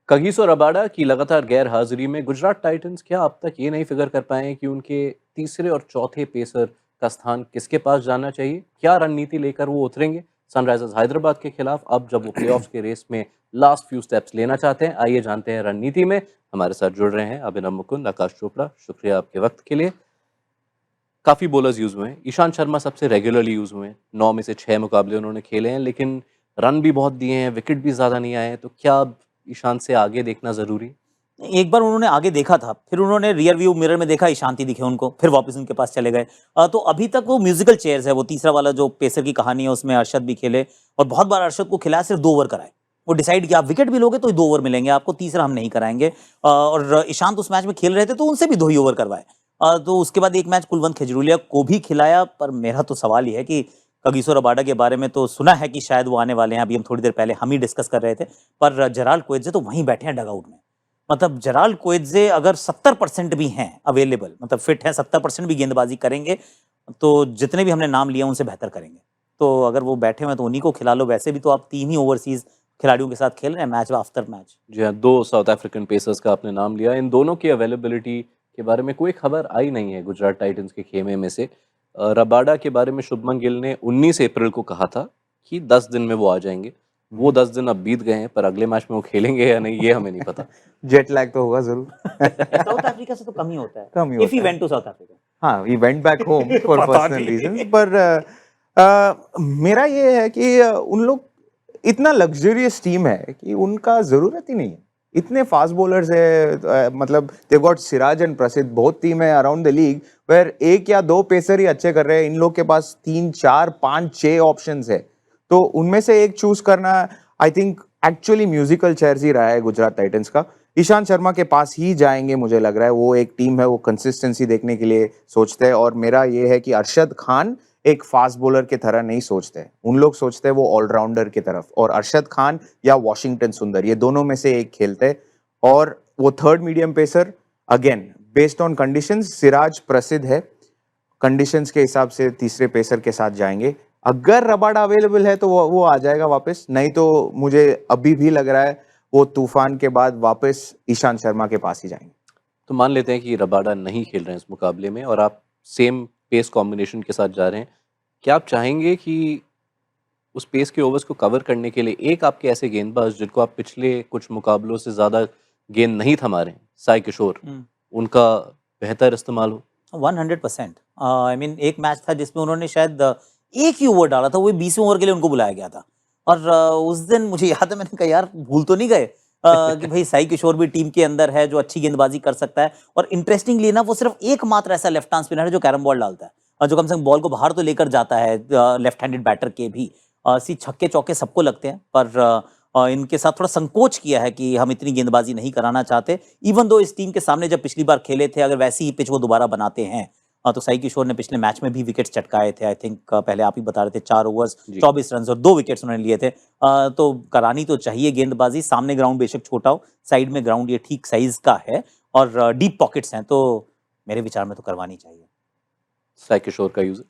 Kagiso Rabada की लगातार गैर हाजिरी में गुजरात टाइटंस क्या अब तक ये नहीं फिगर कर पाए हैं कि उनके तीसरे और चौथे पेसर का स्थान किसके पास जाना चाहिए? क्या रणनीति लेकर वो उतरेंगे सनराइजर्स हैदराबाद के खिलाफ अब जब वो प्लेऑफ्स के रेस में लास्ट फ्यू स्टेप्स लेना चाहते हैं? आइए जानते हैं रणनीति में। हमारे साथ जुड़ रहे हैं अभिनव मुकुंद, आकाश चोपड़ा। शुक्रिया आपके वक्त के लिए। काफ़ी बॉलर्स यूज़ हुए हैं, ईशांत शर्मा सबसे रेगुलरली यूज़ हुए हैं, 9 में से 6 मुकाबले उन्होंने खेले हैं, लेकिन रन भी बहुत दिए हैं, विकेट भी ज़्यादा नहीं आए हैं। तो क्या अब ईशांत से आगे देखना ज़रूरी? एक बार उन्होंने आगे देखा था, फिर उन्होंने रियर व्यू मिरर में देखा, ईशांत ही दिखे उनको, फिर वापस उनके पास चले गए। तो अभी तक वो म्यूजिकल चेयर्स है, वो तीसरा वाला जो पेसर की कहानी है उसमें अरशद भी खेले और बहुत बार अरशद को खिलाया, सिर्फ 2 ओवर कराए। वो डिसाइड किया आप विकेट भी लोगे तो 2 ओवर मिलेंगे आपको, तीसरा हम नहीं कराएंगे। और ईशांत उस मैच में खेल रहे थे तो उनसे भी 2 ही ओवर करवाए। तो उसके बाद एक मैच कुलवंत खजरूलिया को भी खिलाया। पर मेरा तो सवाल ये है कि कगिसो रबाडा के बारे में तो सुना है कि शायद वो आने वाले हैं, अभी हम थोड़ी देर पहले हम ही डिस्कस कर रहे थे। पर जराल्ड कोएत्जे तो वहीं बैठे हैं डगआउट में। मतलब जराल्ड कोएत्जे अगर 70% भी हैं अवेलेबल, मतलब फिट है, 70% भी गेंदबाजी करेंगे, तो जितने भी हमने नाम लिया उनसे बेहतर करेंगे। तो अगर वो बैठे हुए हैं तो उन्हीं को खिला लो। वैसे भी तो आप 3 ही ओवरसीज खिलाड़ियों के साथ खेल रहे हैं मैच आफ्टर मैच। जी हाँ, 2 साउथ अफ्रीकन पेसर्स का आपने नाम लिया। इन दोनों की अवेलेबिलिटी के बारे में कोई खबर आई नहीं है गुजरात टाइटंस के खेमे में से। रबाडा के बारे में शुभमन गिल ने 19 अप्रैल को कहा था कि 10 दिन में वो आ जाएँगे। वो 10 दिन अब बीत गए हैं, पर अगले मैच में वो खेलेंगे या नहीं, ये हमें नहीं पता। जेट लैग तो होगा जरूर। साउथ अफ्रीका से तो कम ही होता है। कम ही इफ ही होता है। Went to South Africa. हाँ, he went back home for पता पर्सनल नहीं। रीजंस। पर मेरा ये है कि उन लोग इतना लग्जरियस टीम है कि उनका जरूरत ही नहीं है। इतने फास्ट बॉलर्स है, मतलब दे गॉट सिराज एंड प्रसिद्ध, बहुत टीम है अराउंड द लीग वेर 1 या 2 पेसर ही अच्छे कर रहे हैं। इन लोग के पास 3 4 5 6 ऑप्शंस है, तो उनमें से एक चूज करना I think actually musical chairs ही रहा है गुजरात टाइटंस का। ईशांत शर्मा के पास ही जाएंगे मुझे लग रहा है। वो एक टीम है, वो कंसिस्टेंसी देखने के लिए सोचते हैं। और मेरा ये है कि अरशद खान एक फास्ट बॉलर की तरह नहीं सोचते, उन लोग सोचते हैं वो ऑलराउंडर की तरफ। और अरशद खान या वॉशिंगटन सुंदर, ये दोनों में से एक खेलते हैं। और वो third medium pacer again based on conditions, Siraj प्रसिद्ध है, कंडीशंस के हिसाब से तीसरे पेसर के साथ जाएंगे। अगर रबाडा अवेलेबल है तो वो आ जाएगा वापस, नहीं तो मुझे अभी भी लग रहा है वो तूफान के बाद वापस ईशांत शर्मा के पास ही जाएंगे। तो मान लेते हैं कि रबाडा नहीं खेल रहे हैं इस मुकाबले में और आप सेम पेस कॉम्बिनेशन के साथ जा रहे हैं। क्या आप चाहेंगे कि उस पेस के ओवर्स को कवर करने के लिए एक आपके ऐसे गेंदबाज जिनको आप पिछले कुछ मुकाबलों से ज़्यादा गेंद नहीं थमा रहे हैं, साई किशोर, उनका बेहतर इस्तेमाल हो? 100%। आई मीन एक मैच था जिसमें उन्होंने शायद एक ही ओवर डाला था, वो 20वें ओवर के लिए उनको बुलाया गया था। और उस दिन मुझे याद है, मैंने कहा यार भूल तो नहीं गए कि भाई साई किशोर भी टीम के अंदर है जो अच्छी गेंदबाजी कर सकता है। और इंटरेस्टिंगली ना, वो सिर्फ एकमात्र ऐसा लेफ्ट हैंड स्पिनर है जो कैरम बॉल डालता है और जो कम से कम बॉल को बाहर तो लेकर जाता है। लेफ्ट हैंडेड बैटर के भी सी छक्के चौके सबको लगते हैं, पर इनके साथ थोड़ा संकोच किया है कि हम इतनी गेंदबाजी नहीं कराना चाहते। इवन दो इस टीम के सामने जब पिछली बार खेले थे, अगर वैसी ही पिच वो दोबारा बनाते हैं तो साई किशोर ने पिछले मैच में भी विकेट्स चटकाए थे। आई थिंक पहले आप ही बता रहे थे 4 ओवर्स 24 रन और 2 विकेट्स उन्होंने लिए थे। तो करानी तो चाहिए गेंदबाजी। सामने ग्राउंड बेशक छोटा हो, साइड में ग्राउंड ये ठीक साइज का है और डीप पॉकेट्स हैं, तो मेरे विचार में तो करवानी चाहिए। साई किशोर का यूजेज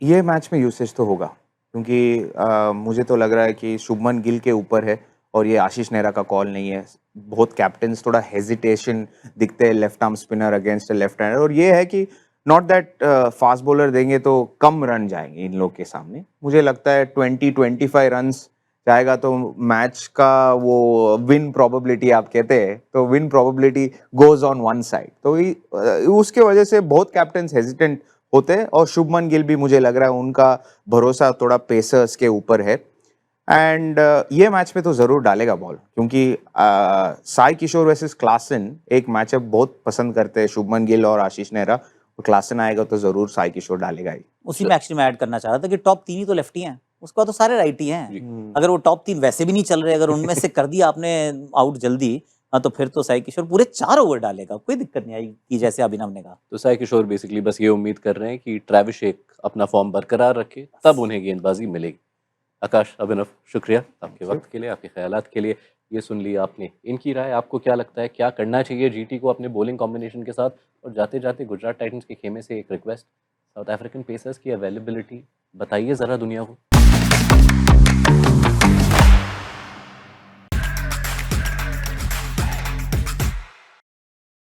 ये मैच में यूसेज तो होगा, क्योंकि मुझे तो लग रहा है कि शुभमन गिल के ऊपर है और ये आशीष नेहरा का कॉल नहीं है। बहुत कैप्टन्स थोड़ा हेजिटेशन दिखते हैं left arm spinner against left hander. और ये है कि नॉट दैट फास्ट बॉलर देंगे तो कम रन जाएंगे इन लोग के सामने। मुझे लगता है 20-25 रन्स जाएगा तो मैच का वो विन प्रोबेबिलिटी आप कहते हैं, तो win probability goes on one side. तो उसके वजह से बहुत कैप्टन्स हेजिटेंट होते हैं। और शुभमन गिल भी मुझे लग रहा है उनका भरोसा थोड़ा पेसर्स के ऊपर है। एंड ये मैच में तो जरूर डालेगा बॉल, क्योंकि साई किशोर वर्सेस क्लासन एक मैचअप बहुत पसंद करते हैं शुभमन गिल और आशीष नेहरा। क्लासन आएगा तो जरूर साई किशोर डालेगा ही। उसी में एक्चुअली मैं ऐड करना चाह रहा था कि टॉप 3 ही तो लेफ्टी हैं, उसके बाद तो सारे राइटी हैं। अगर वो टॉप 3 वैसे भी नहीं चल रहे, अगर उनमें से कर दिया आपने आउट जल्दी, तो फिर तो साई किशोर पूरे 4 ओवर डालेगा, कोई दिक्कत नहीं आएगी, जैसे अभिनव ने कहा। तो साई किशोर बेसिकली बस ये उम्मीद कर रहे हैं कि ट्रेविस शेख अपना फॉर्म बरकरार रखे, तब उन्हें गेंदबाजी मिलेगी। आकाश, अभिनव, शुक्रिया आपके वक्त के लिए, आपके ख्यालात के लिए। ये सुन लिया आपने इनकी राय। आपको क्या लगता है क्या करना चाहिए जीटी को अपने बॉलिंग कॉम्बिनेशन के साथ? और जाते जाते गुजरात टाइटंस के खेमे से एक रिक्वेस्ट, साउथ अफ्रीकन पेसर्स की अवेलेबिलिटी बताइए ज़रा दुनिया को।